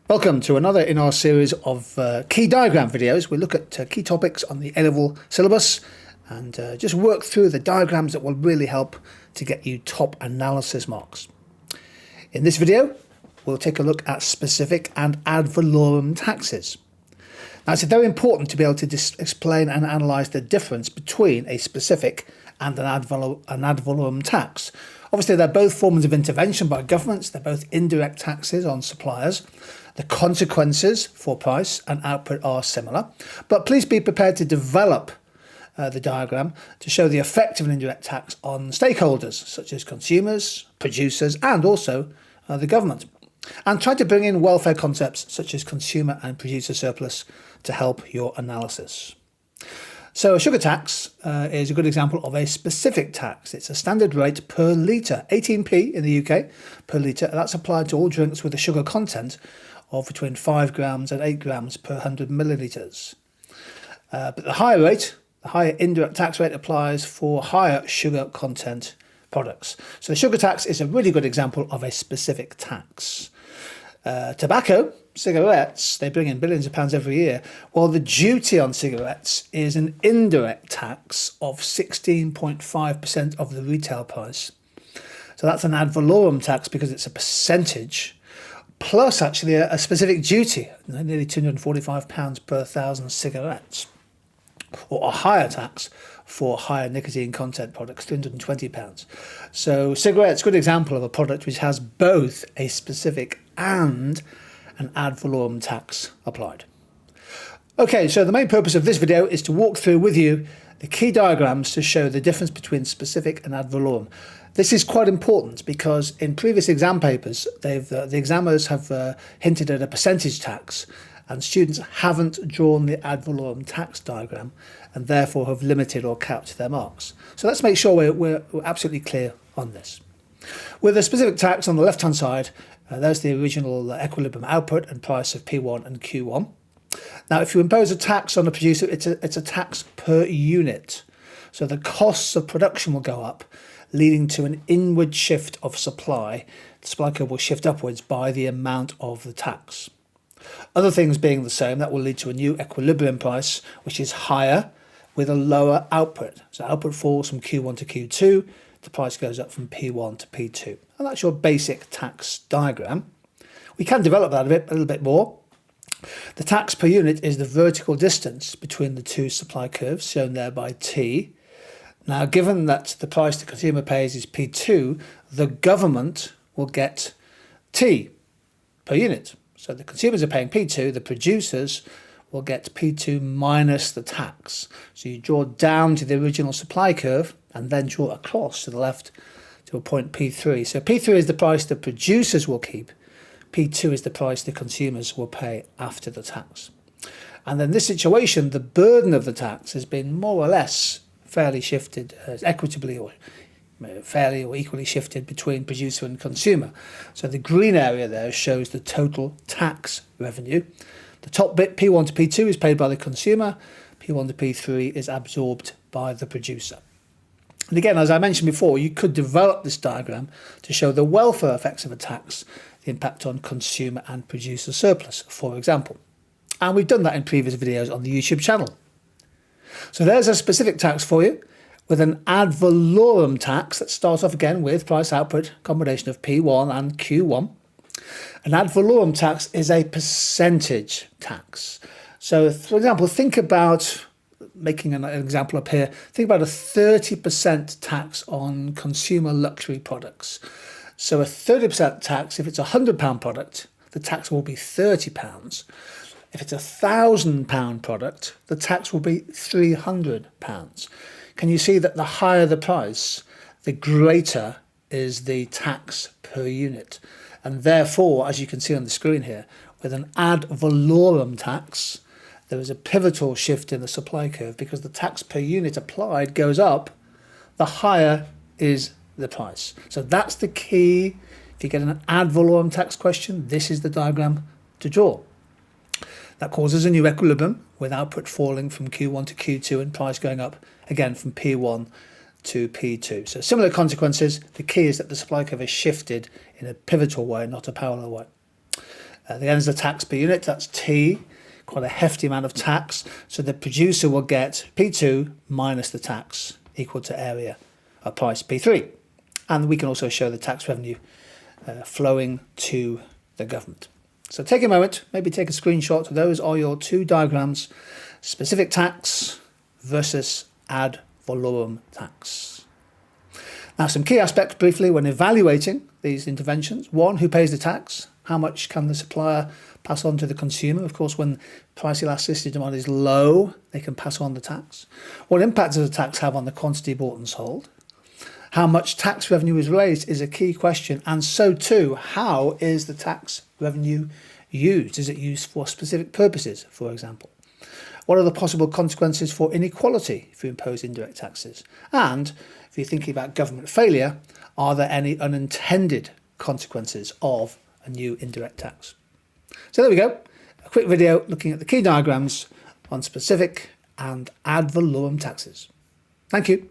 Welcome to another in our series of key diagram videos. We look at key topics on the A-level syllabus and just work through the diagrams that will really help to get you top analysis marks. In this video, we'll take a look at specific and ad valorem taxes. Now, it's very important to be able to explain and analyse the difference between a specific and an ad valorem tax. Obviously, they're both forms of intervention by governments. They're both indirect taxes on suppliers. The consequences for price and output are similar, but please be prepared to develop the diagram to show the effect of an indirect tax on stakeholders, such as consumers, producers, and also the government. And try to bring in welfare concepts such as consumer and producer surplus to help your analysis. So a sugar tax is a good example of a specific tax. It's a standard rate per litre, 18p in the UK per litre. That's applied to all drinks with a sugar content of between 5 grams and 8 grams per 100 millilitres. But the higher rate, the higher indirect tax rate applies for higher sugar content products. So the sugar tax is a really good example of a specific tax. Tobacco, cigarettes, they bring in billions of pounds every year, while the duty on cigarettes is an indirect tax of 16.5% of the retail price. So that's an ad valorem tax because it's a percentage, plus actually a specific duty, nearly £245 per 1,000 cigarettes, or a higher tax for higher nicotine content products, £320. So cigarettes, good example of a product which has both a specific and an ad valorem tax applied. Okay, so the main purpose of this video is to walk through with you the key diagrams to show the difference between specific and ad valorem. This is quite important because in previous exam papers, the examiners have hinted at a percentage tax, and students haven't drawn the ad valorem tax diagram and therefore have limited or capped their marks. So let's make sure we're absolutely clear on this. With a specific tax on the left-hand side, there's the original equilibrium output and price of P1 and Q1. Now, if you impose a tax on a producer, it's a tax per unit. So the costs of production will go up, leading to an inward shift of supply. The supply curve will shift upwards by the amount of the tax. Other things being the same, that will lead to a new equilibrium price, which is higher with a lower output. So output falls from Q1 to Q2, the price goes up from P1 to P2. And that's your basic tax diagram. We can develop that a little bit more. The tax per unit is the vertical distance between the two supply curves, shown there by T. Now, given that the price the consumer pays is P2, the government will get T per unit. So the consumers are paying P2, the producers will get P2 minus the tax. So you draw down to the original supply curve and then draw across to the left to a point P3. So P3 is the price the producers will keep. P2 is the price the consumers will pay after the tax. And in this situation, the burden of the tax has been more or less fairly shifted equitably or fairly or equally shifted between producer and consumer. So the green area there shows the total tax revenue. The top bit, P1 to P2, is paid by the consumer. P1 to P3 is absorbed by the producer. And again, as I mentioned before, you could develop this diagram to show the welfare effects of a tax, the impact on consumer and producer surplus, for example. And we've done that in previous videos on the YouTube channel. So there's a specific tax for you with an ad valorem tax that starts off again with price output, combination of P1 and Q1. An ad valorem tax is a percentage tax. So, for example, think about, making an example up here, think about a 30% tax on consumer luxury products. So a 30% tax, if it's a £100 product, the tax will be £30. If it's a £1,000 product, the tax will be £300. Can you see that the higher the price, the greater is the tax per unit? And therefore, as you can see on the screen here, with an ad valorem tax, there is a pivotal shift in the supply curve because the tax per unit applied goes up, the higher is the price. So that's the key. If you get an ad valorem tax question, this is the diagram to draw. That causes a new equilibrium with output falling from Q1 to Q2 and price going up again from P1 to P2. So similar consequences. The key is that the supply curve is shifted in a pivotal way, not a parallel way. Again, is the tax per unit, that's T, quite a hefty amount of tax. So the producer will get P2 minus the tax equal to area of price P3. And we can also show the tax revenue flowing to the government. So take a moment, maybe take a screenshot. Those are your two diagrams, specific tax versus ad valorem tax. Now, some key aspects briefly when evaluating these interventions. One, who pays the tax? How much can the supplier pass on to the consumer? Of course, when price elasticity demand is low, they can pass on the tax. What impact does the tax have on the quantity bought and sold? How much tax revenue is raised is a key question, and so too, how is the tax revenue used? Is it used for specific purposes, for example? What are the possible consequences for inequality if you impose indirect taxes? And if you're thinking about government failure, are there any unintended consequences of a new indirect tax? So there we go, a quick video looking at the key diagrams on specific and ad valorem taxes. Thank you.